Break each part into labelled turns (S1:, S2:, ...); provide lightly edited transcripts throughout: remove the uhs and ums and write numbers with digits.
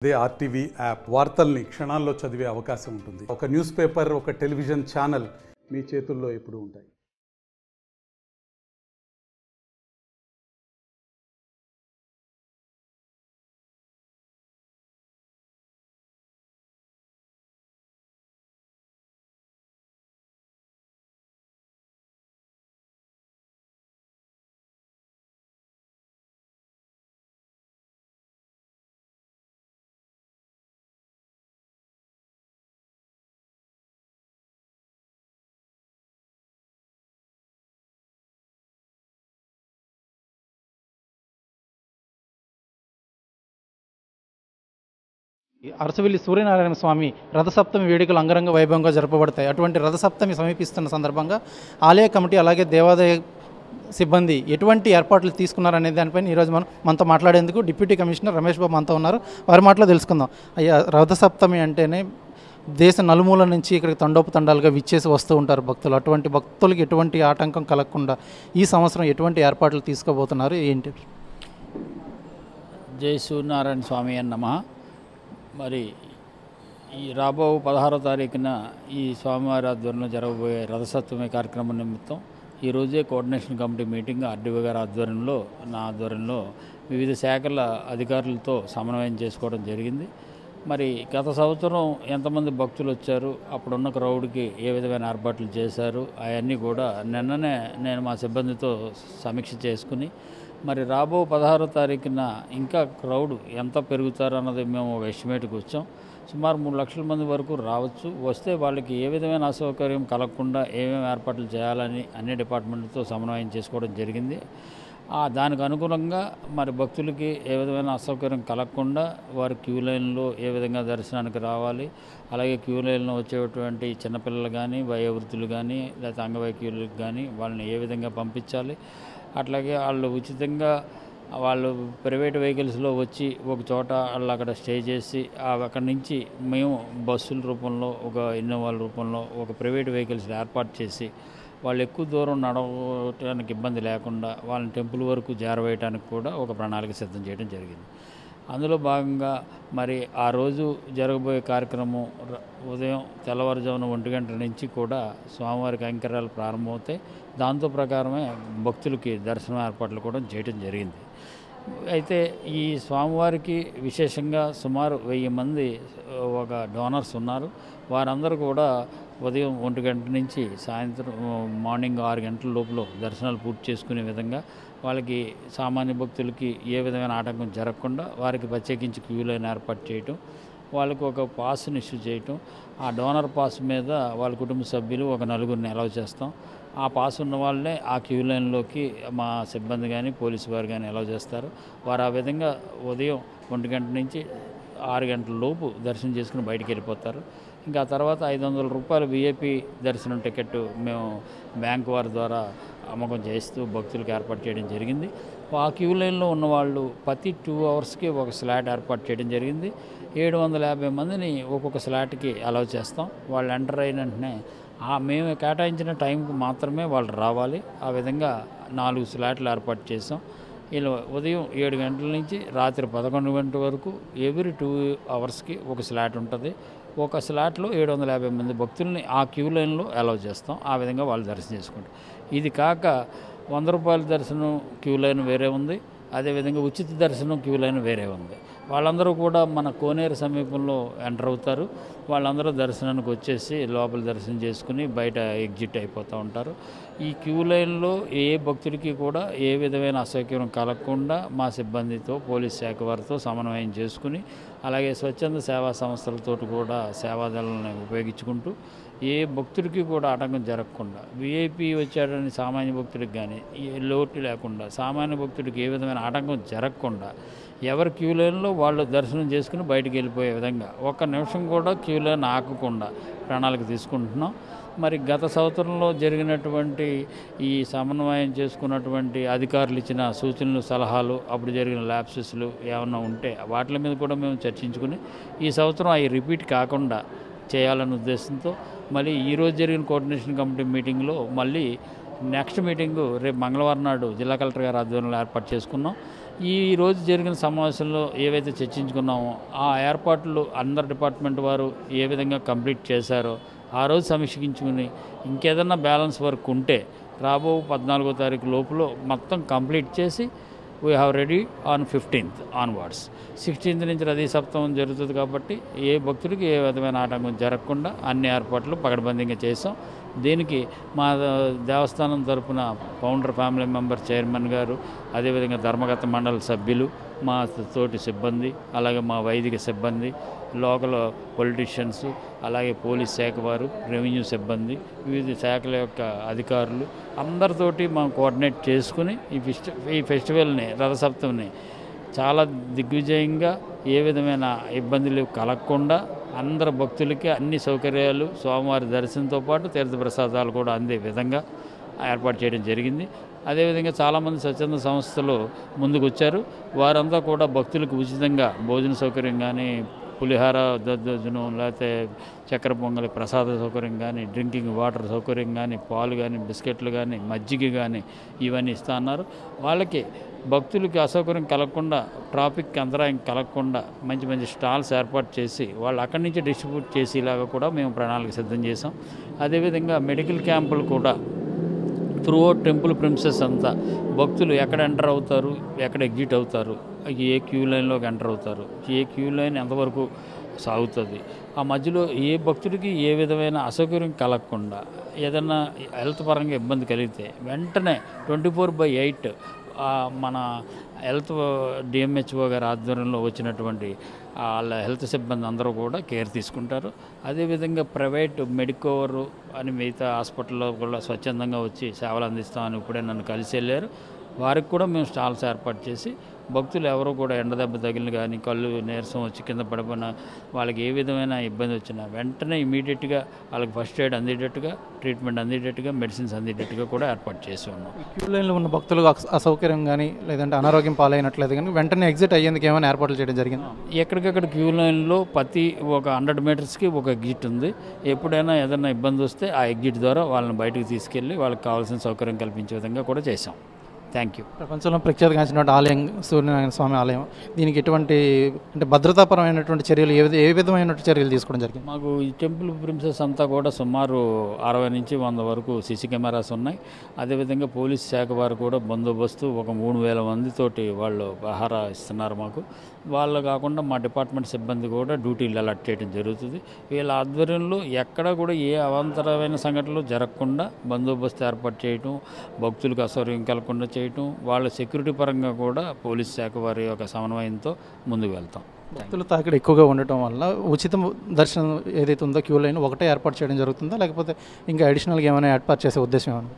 S1: అదే RTV app వార్తల్ని క్షణాల్లో చదివే అవకాశం ఉంటుంది. ఒక న్యూస్ పేపర్, ఒక టెలివిజన్ ఛానల్ మీ చేతుల్లో ఎప్పుడూ ఉంటాయి.
S2: అరసవిల్లి సూర్యనారాయణ స్వామి రథసప్తమి వేడుకలు అంగరంగ వైభవంగా జరపబడతాయి. అటువంటి రథసప్తమి సమీపిస్తున్న సందర్భంగా ఆలయ కమిటీ అలాగే దేవాదాయ సిబ్బంది ఎటువంటి ఏర్పాట్లు తీసుకున్నారనే దానిపైన ఈరోజు మనతో మాట్లాడేందుకు డిప్యూటీ కమిషనర్ రమేష్ బాబు మనతో ఉన్నారు. వారి మాటలో తెలుసుకుందాం. అయ్యా, రథసప్తమి అంటేనే దేశ నలుమూల నుంచి ఇక్కడికి తండోపతండాలుగా విచ్చేసి వస్తూ ఉంటారు భక్తులు. అటువంటి భక్తులకి ఎటువంటి ఆటంకం కలగకుండా ఈ సంవత్సరం ఎటువంటి ఏర్పాట్లు తీసుకోబోతున్నారు ఏంటి?
S3: జై సూర్యనారాయణ స్వామి అని నమః. మరి ఈ రాబో 16వ తారీఖున ఈ స్వామివారి ఆధ్వర్యంలో జరగబోయే రథసప్తమి కార్యక్రమం నిమిత్తం ఈరోజే కోఆర్డినేషన్ కమిటీ మీటింగ్ ఆర్డీఓ గారి ఆధ్వర్యంలో, నా ఆధ్వర్యంలో వివిధ శాఖల అధికారులతో సమన్వయం చేసుకోవడం జరిగింది. మరి గత సంవత్సరం ఎంతమంది భక్తులు వచ్చారు, అప్పుడున్న క్రౌడ్కి ఏ విధమైన ఏర్పాట్లు చేశారు, అవన్నీ కూడా నిన్ననే నేను మా సిబ్బందితో సమీక్ష చేసుకుని మరి రాబో 16వ తారీఖున ఇంకా క్రౌడ్ ఎంత పెరుగుతారు అన్నది మేము ఒక ఎస్టిమేట్కి వచ్చాం. సుమారు 3 లక్షల మంది వరకు రావచ్చు. వస్తే వాళ్ళకి ఏ విధమైన అసౌకర్యం కలగకుండా ఏమేమి ఏర్పాట్లు చేయాలని అన్ని డిపార్ట్మెంట్లతో సమన్వయం చేసుకోవడం జరిగింది. దానికి అనుగుణంగా మరి భక్తులకి ఏ విధమైన అసౌకర్యం కలగకుండా వారి క్యూ లైన్లో ఏ విధంగా దర్శనానికి రావాలి, అలాగే క్యూ లైన్లో వచ్చేటువంటి చిన్నపిల్లలు కానీ, వయోవృద్ధులు కానీ, లేకపోతే అంగవైకల్యులకు కానీ వాళ్ళని ఏ విధంగా పంపించాలి, అట్లాగే వాళ్ళు ఉచితంగా వాళ్ళు ప్రైవేట్ వెహికల్స్లో వచ్చి ఒక చోట వాళ్ళు అక్కడ స్టే చేసి అక్కడి నుంచి మేము బస్సుల రూపంలో, ఒక ఇన్నోవాల రూపంలో ఒక ప్రైవేట్ వెహికల్స్ ఏర్పాటు చేసి వాళ్ళు ఎక్కువ దూరం నడవటానికి ఇబ్బంది లేకుండా వాళ్ళని టెంపుల్ వరకు చేరవేయడానికి కూడా ఒక ప్రణాళిక సిద్ధం చేయడం జరిగింది. అందులో భాగంగా మరి ఆ రోజు జరగబోయే కార్యక్రమం ఉదయం తెల్లవారుజామున 1 గంట నుంచి కూడా స్వామివారి కైంకర్యాలు ప్రారంభమవుతాయి. దాంతో ప్రకారమే భక్తులకి దర్శనం ఏర్పాట్లు కూడా చేయడం జరిగింది. అయితే ఈ స్వామివారికి విశేషంగా సుమారు 1000 మంది ఒక డోనర్స్ ఉన్నారు. వారందరూ కూడా ఉదయం 1 గంట నుంచి సాయంత్రం మార్నింగ్ 6 గంటల లోపల దర్శనాలు పూర్తి చేసుకునే విధంగా వాళ్ళకి సామాన్య భక్తులకి ఏ విధమైన ఆటంకం జరగకుండా వారికి ప్రత్యేకించి క్యూ లైన్ ఏర్పాటు చేయటం, వాళ్ళకు ఒక పాస్ని ఇష్యూ చేయటం, ఆ డోనర్ పాస్ మీద వాళ్ళ కుటుంబ సభ్యులు ఒక 4గురిని అలౌ చేస్తాం. ఆ పాస్ ఉన్న వాళ్ళే ఆ క్యూ లైన్లోకి మా సిబ్బంది కానీ పోలీసు వారు కానీ అలౌ చేస్తారు. వారు ఆ విధంగా ఉదయం 1 గంట నుంచి 6 గంటల లోపు దర్శనం చేసుకుని బయటికి వెళ్ళిపోతారు. ఇంకా తర్వాత 500 రూపాయల విఐపి దర్శనం టికెట్ మేము బ్యాంకు వారి ద్వారా అమ్మకం చేస్తూ భక్తులకు ఏర్పాటు చేయడం జరిగింది. ఆ క్యూ లైన్లో ఉన్నవాళ్ళు ప్రతి 2 అవర్స్కి ఒక స్లాట్ ఏర్పాటు చేయడం జరిగింది. 750 మందిని ఒక్కొక్క స్లాట్కి అలౌ చేస్తాం. వాళ్ళు ఎంటర్ అయిన వెంటనే మేము కేటాయించిన టైంకి మాత్రమే వాళ్ళు రావాలి. ఆ విధంగా 4 స్లాట్లు ఏర్పాటు చేసాం. ఇలా ఉదయం 7 గంటల నుంచి రాత్రి 11 గంటల వరకు ఎవ్రీ 2 అవర్స్కి ఒక స్లాట్ ఉంటుంది. ఒక స్లాట్లో 750 మంది భక్తుల్ని ఆ క్యూ లైన్లో అలౌ చేస్తాం. ఆ విధంగా వాళ్ళు దర్శనం చేసుకుంటారు. ఇది కాక 100 రూపాయల దర్శనం క్యూ లైన్ వేరే ఉంది, అదేవిధంగా ఉచిత దర్శనం క్యూ లైన్ వేరే ఉంది. వాళ్ళందరూ కూడా మన కోనేరు సమీపంలో ఎంటర్ అవుతారు. వాళ్ళందరూ దర్శనానికి వచ్చేసి లోపల దర్శనం చేసుకుని బయట ఎగ్జిట్ అయిపోతూ ఉంటారు. ఈ క్యూ లైన్లో ఏ భక్తుడికి కూడా ఏ విధమైన అసౌకర్యం కలగకుండా మా సిబ్బందితో, పోలీస్ శాఖ వారితో సమన్వయం చేసుకుని, అలాగే స్వచ్ఛంద సేవా సంస్థలతో కూడా సేవాదళాలను ఉపయోగించుకుంటూ ఏ భక్తుడికి కూడా ఆటంకం జరగకుండా, విఐపి వచ్చాడని సామాన్య భక్తుడికి కానీ ఏ లోటు లేకుండా, సామాన్య భక్తుడికి ఏ విధమైన ఆటంకం జరగకుండా ఎవరి క్యూ లైన్లో వాళ్ళు దర్శనం చేసుకుని బయటికి వెళ్ళిపోయే విధంగా ఒక్క నిమిషం కూడా క్యూ లైన్ ఆగకుండా ప్రణాళిక తీసుకుంటున్నాం. మరి గత సంవత్సరంలో జరిగినటువంటి ఈ సమన్వయం చేసుకున్నటువంటి అధికారులు ఇచ్చిన సూచనలు, సలహాలు, అప్పుడు జరిగిన ల్యాప్సెస్లు ఏమన్నా ఉంటే వాటి మీద కూడా మేము చర్చించుకుని ఈ సంవత్సరం అవి రిపీట్ కాకుండా చేయాలనే ఉద్దేశంతో మళ్ళీ ఈరోజు జరిగిన కోఆర్డినేషన్ కమిటీ మీటింగ్లో మళ్ళీ నెక్స్ట్ మీటింగు రేపు మంగళవారం నాడు జిల్లా కలెక్టర్ గారి ఆధ్వర్యంలో ఏర్పాటు చేసుకున్నాం. ఈ రోజు జరిగిన సమావేశంలో ఏవైతే చర్చించుకున్నామో ఆ ఏర్పాట్లు అందరు డిపార్ట్మెంట్ వారు ఏ విధంగా కంప్లీట్ చేశారో ఆ రోజు సమీక్షించుకుని ఇంకేదన్నా బ్యాలెన్స్ వర్క్ ఉంటే రాబో 14వ తారీఖు లోపల మొత్తం కంప్లీట్ చేసి we have ready on 15th onwards. 16th నుంచి రథీ సప్తమం జరుగుతుంది కాబట్టి ఏ భక్తుడికి ఏ విధమైన ఆటంకం జరగకుండా అన్ని ఏర్పాట్లు పకడ్బందీగా చేసాం. దీనికి మా దేవస్థానం తరపున ఫౌండర్ ఫ్యామిలీ మెంబర్ చైర్మన్ గారు, అదేవిధంగా ధర్మగత మండలి సభ్యులు, మా తోటి సిబ్బంది, అలాగే మా వైదిక సిబ్బంది, లోకల్ పొలిటీషియన్స్, అలాగే పోలీస్ శాఖ వారు, రెవెన్యూ సిబ్బంది, వివిధ శాఖల యొక్క అధికారులు అందరితోటి మనం కోఆర్డినేట్ చేసుకుని ఈ ఫెస్టివల్ని రథసప్తమిని చాలా దిగ్విజయంగా ఏ విధమైన ఇబ్బందులు కలగకుండా అందరు భక్తులకి అన్ని సౌకర్యాలు స్వామివారి దర్శనంతో పాటు తీర్థప్రసాదాలు కూడా అందే విధంగా ఏర్పాటు చేయడం జరిగింది. అదేవిధంగా చాలామంది స్వచ్ఛంద సంస్థలు ముందుకు వచ్చారు. వారంతా కూడా భక్తులకు ఉచితంగా భోజన సౌకర్యం కానీ, పులిహార దద్దోజనం, లేకపోతే చక్కెర పొంగలి ప్రసాద సౌకర్యం కానీ, డ్రింకింగ్ వాటర్ సౌకర్యం కానీ, పాలు కానీ, బిస్కెట్లు కానీ, మజ్జిగ కానీ ఇవన్నీ ఇస్తా అన్నారు. వాళ్ళకి భక్తులకి అసౌకర్యం కలగకుండా, ట్రాఫిక్ అంతరాయం కలగకుండా మంచి మంచి స్టాల్స్ ఏర్పాటు చేసి వాళ్ళు అక్కడి నుంచి డిస్ట్రిబ్యూట్ చేసేలాగా కూడా మేము ప్రణాళిక సిద్ధం చేసాం. అదేవిధంగా మెడికల్ క్యాంపులు కూడా త్రూఅవుట్ టెంపుల్ ప్రిమిసెస్ అంతా భక్తులు ఎక్కడ ఎంటర్ అవుతారు, ఎక్కడ ఎగ్జిట్ అవుతారు, ఏ క్యూ లైన్లోకి ఎంటర్ అవుతారు, ఏ క్యూ లైన్ ఎంతవరకు సాగుతుంది, ఆ మధ్యలో ఏ భక్తుడికి ఏ విధమైన అసౌకర్యం కలగకుండా ఏదైనా హెల్త్ పరంగా ఇబ్బంది కలిగితే వెంటనే 24/8 మన హెల్త్ డిఎంహెచ్ఓ గారి ఆధ్వర్యంలో వచ్చినటువంటి వాళ్ళ హెల్త్ సిబ్బంది అందరూ కూడా కేర్ తీసుకుంటారు. అదేవిధంగా ప్రైవేట్ మెడికోవర్ అని మిగతా హాస్పిటల్లో కూడా స్వచ్ఛందంగా వచ్చి సేవలు అందిస్తామని ఇప్పుడే నన్ను కలిసి వెళ్ళారు. వారికి కూడా మేము స్టాల్స్ ఏర్పాటు చేసి భక్తులు ఎవరో కూడా ఎండదెబ్బ తగిలిన కానీ, కళ్ళు నీరసం వచ్చి కింద పడిపోయిన వాళ్ళకి ఏ విధమైన ఇబ్బంది వచ్చినా వెంటనే ఇమీడియట్గా వాళ్ళకి ఫస్ట్ ఎయిడ్ అందేటట్టుగా, ట్రీట్మెంట్ అందేటట్టుగా, మెడిసిన్స్ అందేటట్టుగా కూడా ఏర్పాటు చేసి ఉన్నాం.
S2: క్యూ లైన్లో ఉన్న భక్తులకు అసౌకర్యం కానీ లేదంటే అనారోగ్యం పాలైనట్లేదు కానీ వెంటనే ఎగ్జిట్ అయ్యేందుకు ఏమైనా ఏర్పాట్లు చేయడం జరిగింది?
S3: ఎక్కడికక్కడ క్యూ లైన్లో ప్రతి ఒక 100 మీటర్స్కి ఒక ఎగ్జిట్ ఉంది. ఎప్పుడైనా ఏదైనా ఇబ్బంది వస్తే ఆ ఎగ్జిట్ ద్వారా వాళ్ళని బయటకు తీసుకెళ్ళి వాళ్ళకి కావాల్సిన సౌకర్యం కల్పించే విధంగా కూడా చేశాం. Thank you.
S2: ప్రపంచంలో ప్రఖ్యాతిగాంచినటువంటి ఆలయం సూర్యనారాయణ స్వామి ఆలయం, దీనికి ఎటువంటి అంటే భద్రతాపరమైనటువంటి చర్యలు ఏ విధమైన చర్యలు తీసుకోవడం జరిగింది?
S3: మాకు ఈ టెంపుల్ ప్రిమిసెస్ అంతా కూడా సుమారు 60 నుంచి 100 వరకు సీసీ కెమెరాస్ ఉన్నాయి. అదేవిధంగా పోలీస్ శాఖ వారు కూడా బందోబస్తు ఒక 3000 మందితోటి వాళ్ళు పహారా ఇస్తున్నారు మాకు. వాళ్ళు కాకుండా మా డిపార్ట్మెంట్ సిబ్బంది కూడా డ్యూటీలు అలర్ట్ చేయడం జరుగుతుంది. వీళ్ళ ఆధ్వర్యంలో ఎక్కడ కూడా ఏ అవాంతరమైన సంఘటనలు జరగకుండా బందోబస్తు ఏర్పాటు చేయటం, భక్తులకు అసౌకర్యం కలగకుండా చేయటం, వాళ్ళ సెక్యూరిటీ పరంగా కూడా పోలీస్ శాఖ వారి యొక్క సమన్వయంతో ముందుకు వెళ్తాం.
S2: భక్తుల తాకిడి ఎక్కువగా ఉండటం వల్ల ఉచిత దర్శనం ఏదైతే ఉందో క్యూ లైన్ ఒకటే ఏర్పాటు చేయడం జరుగుతుందా, లేకపోతే ఇంకా అడిషనల్గా ఏమైనా ఏర్పాటు చేసే ఉద్దేశం ఏమైనా?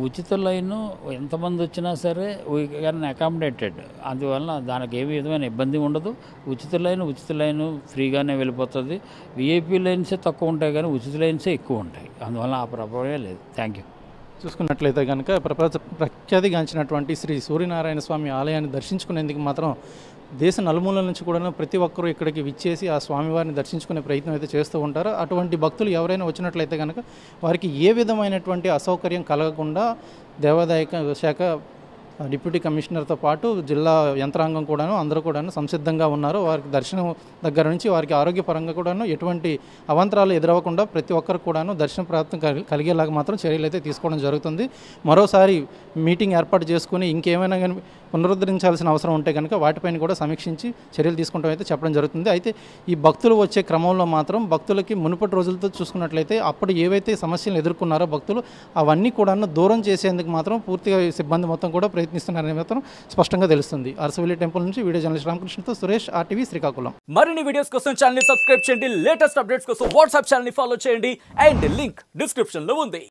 S3: ఉచిత లైను ఎంతమంది వచ్చినా సరే వీ కెన్ అకామిడేటెడ్, అందువల్ల దానికి ఏ విధమైన ఇబ్బంది ఉండదు. ఉచిత లైను ఫ్రీగానే వెళ్ళిపోతుంది. విఐపీ లైన్సే తక్కువ ఉంటాయి కానీ ఉచిత లైన్సే ఎక్కువ ఉంటాయి, అందువల్ల ఆ ప్రభావమే లేదు. Thank you.
S2: చూసుకున్నట్లయితే కనుక ప్రఖ్యాతిగాంచినటువంటి శ్రీ సూర్యనారాయణ స్వామి ఆలయాన్ని దర్శించుకునేందుకు మాత్రం దేశ నలుమూలల నుంచి కూడా ప్రతి ఒక్కరూ ఇక్కడికి విచ్చేసి ఆ స్వామివారిని దర్శించుకునే ప్రయత్నం అయితే చేస్తూ ఉంటారు. అటువంటి భక్తులు ఎవరైనా వచ్చినట్లయితే కనుక వారికి ఏ విధమైనటువంటి అసౌకర్యం కలగకుండా దేవాదాయ శాఖ డిప్యూటీ కమిషనర్తో పాటు జిల్లా యంత్రాంగం కూడాను అందరూ కూడాను సంసిద్ధంగా ఉన్నారు. వారికి దర్శనం దగ్గర నుంచి వారికి ఆరోగ్యపరంగా కూడాను ఎటువంటి అవాంతరాలు ఎదురవ్వకుండా ప్రతి ఒక్కరు కూడాను దర్శన ప్రాప్తం కలిగేలాగా మాత్రం చర్యలు అయితే తీసుకోవడం జరుగుతుంది. మరోసారి మీటింగ్ ఏర్పాటు చేసుకుని ఇంకేమైనా కానీ పునరుద్ధరించాల్సిన అవసరం ఉంటే కనుక వాటిపైన కూడా సమీక్షించి చర్యలు తీసుకుంటాం అయితే చెప్పడం జరుగుతుంది. అయితే ఈ భక్తులు వచ్చే క్రమంలో మాత్రం భక్తులకి మునుపటి రోజులతో చూసుకున్నట్లయితే అప్పుడు ఏవైతే సమస్యలు ఎదుర్కొన్నారో భక్తులు అవన్నీ కూడాను దూరం చేసేందుకు మాత్రం పూర్తిగా సిబ్బంది మొత్తం కూడా ప్రయత్నిస్తున్నారని మాత్రం స్పష్టంగా తెలుస్తుంది. అరసవల్లి టెంపుల్ నుంచి వీడియో జర్నలిస్ట్ రామకృష్ణతో సురేష్, RTV శ్రీకాకుళం.
S4: మరిన్ని వీడియోస్ కోసం ఛానల్ ని సబ్స్క్రైబ్ చేయండి. లేటెస్ట్ అప్డేట్స్ కోసం వాట్సాప్ ఛానల్ ని ఫాలో చేయండి. అండ్ లింక్ డిస్క్రిప్షన్ లో ఉంది.